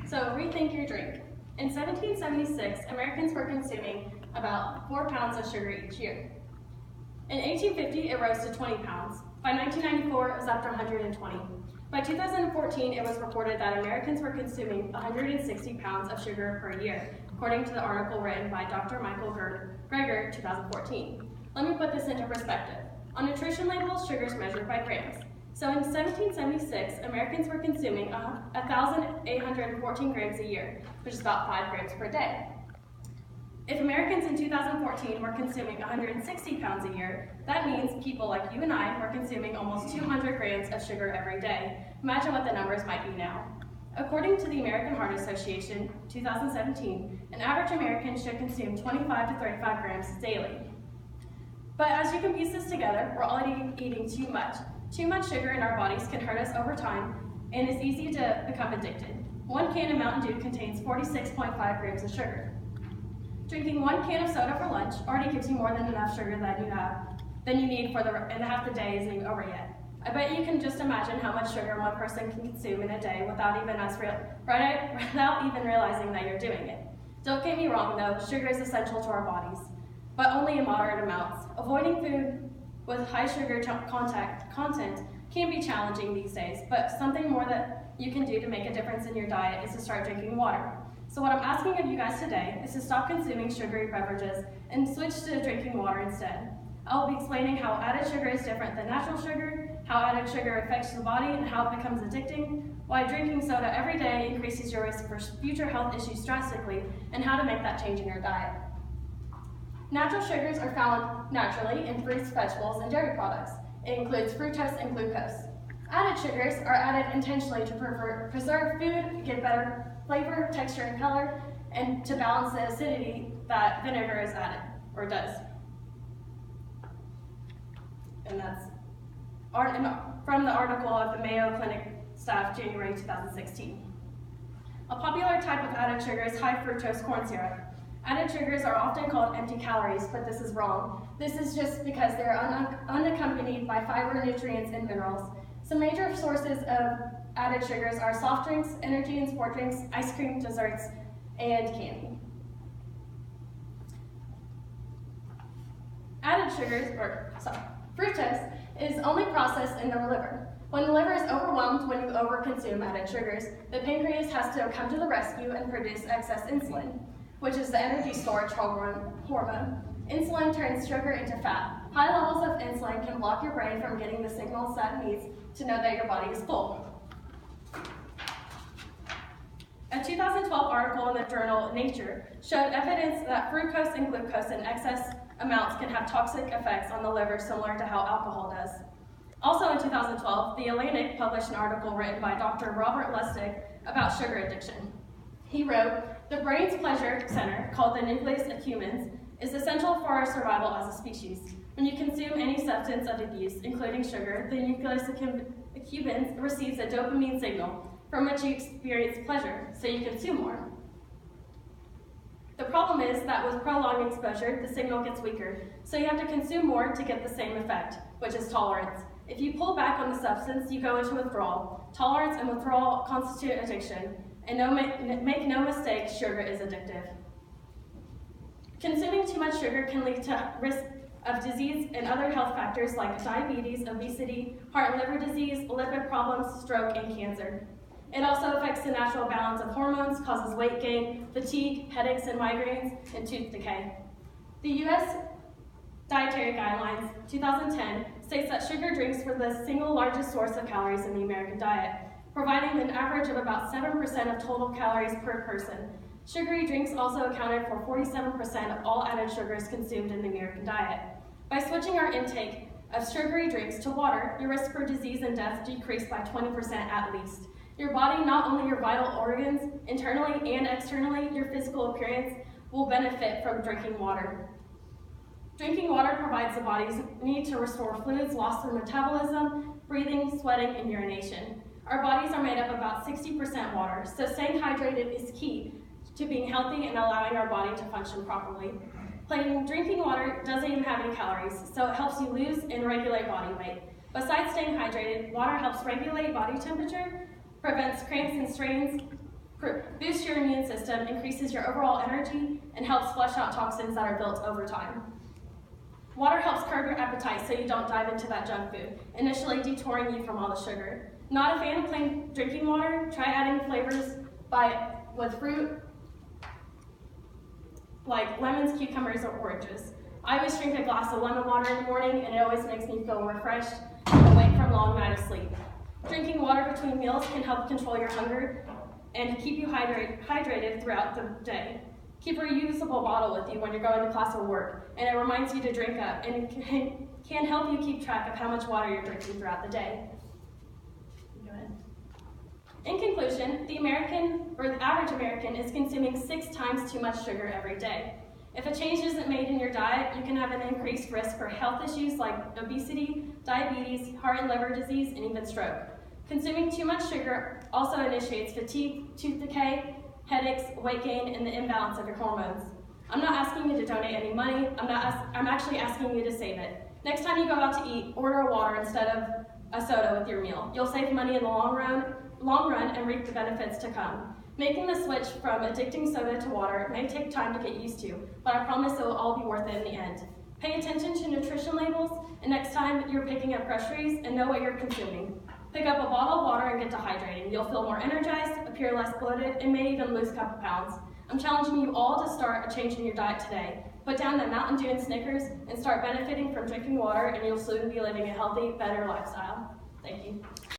So rethink your drink. In 1776, Americans were consuming about 4 pounds of sugar each year. In 1850, it rose to 20 pounds. By 1994, it was up to 120. By 2014, it was reported that Americans were consuming 160 pounds of sugar per year, according to the article written by Dr. Michael Greger, 2014. Let me put this into perspective. On nutrition labels, sugar is measured by grams. So in 1776, Americans were consuming 1,814 grams a year, which is about 5 grams per day. If Americans in 2014 were consuming 160 pounds a year, that means people like you and I were consuming almost 200 grams of sugar every day. Imagine what the numbers might be now. According to the American Heart Association, 2017, an average American should consume 25 to 35 grams daily. But as you can piece this together, we're already eating too much. Too much sugar in our bodies can hurt us over time and is easy to become addicted. 1 can of Mountain Dew contains 46.5 grams of sugar. Drinking 1 can of soda for lunch already gives you more than enough sugar than you need and half the day isn't over yet. I bet you can just imagine how much sugar one person can consume in a day without even realizing that you're doing it. Don't get me wrong though, sugar is essential to our bodies, but only in moderate amounts. Avoiding food with high sugar content can be challenging these days, but something more that you can do to make a difference in your diet is to start drinking water. So what I'm asking of you guys today is to stop consuming sugary beverages and switch to drinking water instead. I'll be explaining how added sugar is different than natural sugar, how added sugar affects the body and how it becomes addicting, why drinking soda every day increases your risk for future health issues drastically, and how to make that change in your diet. Natural sugars are found naturally in fruits, vegetables, and dairy products. It includes fructose and glucose. Added sugars are added intentionally to preserve food, give better flavor, texture, and color, and to balance the acidity that vinegar is added, or does. And that's from the article of the Mayo Clinic staff, January 2016. A popular type of added sugar is high fructose corn syrup. Added sugars are often called empty calories, but this is wrong. This is just because they're unaccompanied by fiber, nutrients, and minerals. Some major sources of added sugars are soft drinks, energy and sport drinks, ice cream, desserts, and candy. Fructose is only processed in the liver. When the liver is overwhelmed when you overconsume added sugars, the pancreas has to come to the rescue and produce excess insulin, which is the energy storage hormone. Insulin turns sugar into fat. High levels of insulin can block your brain from getting the signals that it needs to know that your body is full. A 2012 article in the journal Nature showed evidence that fructose and glucose in excess amounts can have toxic effects on the liver similar to how alcohol does. Also in 2012, The Atlantic published an article written by Dr. Robert Lustig about sugar addiction. He wrote, "The brain's pleasure center, called the nucleus accumbens, is essential for our survival as a species. When you consume any substance of abuse, including sugar, the nucleus accumbens receives a dopamine signal from which you experience pleasure, so you consume more. The problem is that with prolonged exposure, the signal gets weaker, so you have to consume more to get the same effect, which is tolerance. If you pull back on the substance, you go into withdrawal. Tolerance and withdrawal constitute addiction, and make no mistake, sugar is addictive. Consuming too much sugar can lead to risk of disease and other health factors like diabetes, obesity, heart and liver disease, lipid problems, stroke, and cancer. It also affects the natural balance of hormones, causes weight gain, fatigue, headaches and migraines, and tooth decay. The U.S. Dietary Guidelines 2010 states that sugar drinks were the single largest source of calories in the American diet, providing an average of about 7% of total calories per person. Sugary drinks also accounted for 47% of all added sugars consumed in the American diet. By switching our intake of sugary drinks to water, your risk for disease and death decreased by 20% at least. Your body, not only your vital organs, internally and externally, your physical appearance, will benefit from drinking water. Drinking water provides the body's need to restore fluids lost through metabolism, breathing, sweating, and urination. Our bodies are made up about 60% water, so staying hydrated is key to being healthy and allowing our body to function properly. Plain drinking water doesn't even have any calories, so it helps you lose and regulate body weight. Besides staying hydrated, water helps regulate body temperature, prevents cramps and strains, boosts your immune system, increases your overall energy, and helps flush out toxins that are built over time. Water helps curb your appetite so you don't dive into that junk food, initially detouring you from all the sugar. Not a fan of plain drinking water? Try adding flavors with fruit like lemons, cucumbers, or oranges. I always drink a glass of lemon water in the morning, and it always makes me feel refreshed and awake from a long night of sleep. Drinking water between meals can help control your hunger and keep you hydrated throughout the day. Keep a reusable bottle with you when you're going to class or work, and it reminds you to drink up, and it can help you keep track of how much water you're drinking throughout the day. Go ahead. In conclusion, the average American is consuming 6 times too much sugar every day. If a change isn't made in your diet, you can have an increased risk for health issues like obesity, diabetes, heart and liver disease, and even stroke. Consuming too much sugar also initiates fatigue, tooth decay, headaches, weight gain, and the imbalance of your hormones. I'm not asking you to donate any money, I'm actually asking you to save it. Next time you go out to eat, order a water instead of a soda with your meal. You'll save money in the long run and reap the benefits to come. Making the switch from addicting soda to water may take time to get used to, but I promise it will all be worth it in the end. Pay attention to nutrition labels, and next time you're picking up groceries, and know what you're consuming. Pick up a bottle of water and get to hydrating. You'll feel more energized, appear less bloated, and may even lose a couple pounds. I'm challenging you all to start a change in your diet today. Put down the Mountain Dew and Snickers and start benefiting from drinking water, and you'll soon be living a healthy, better lifestyle. Thank you.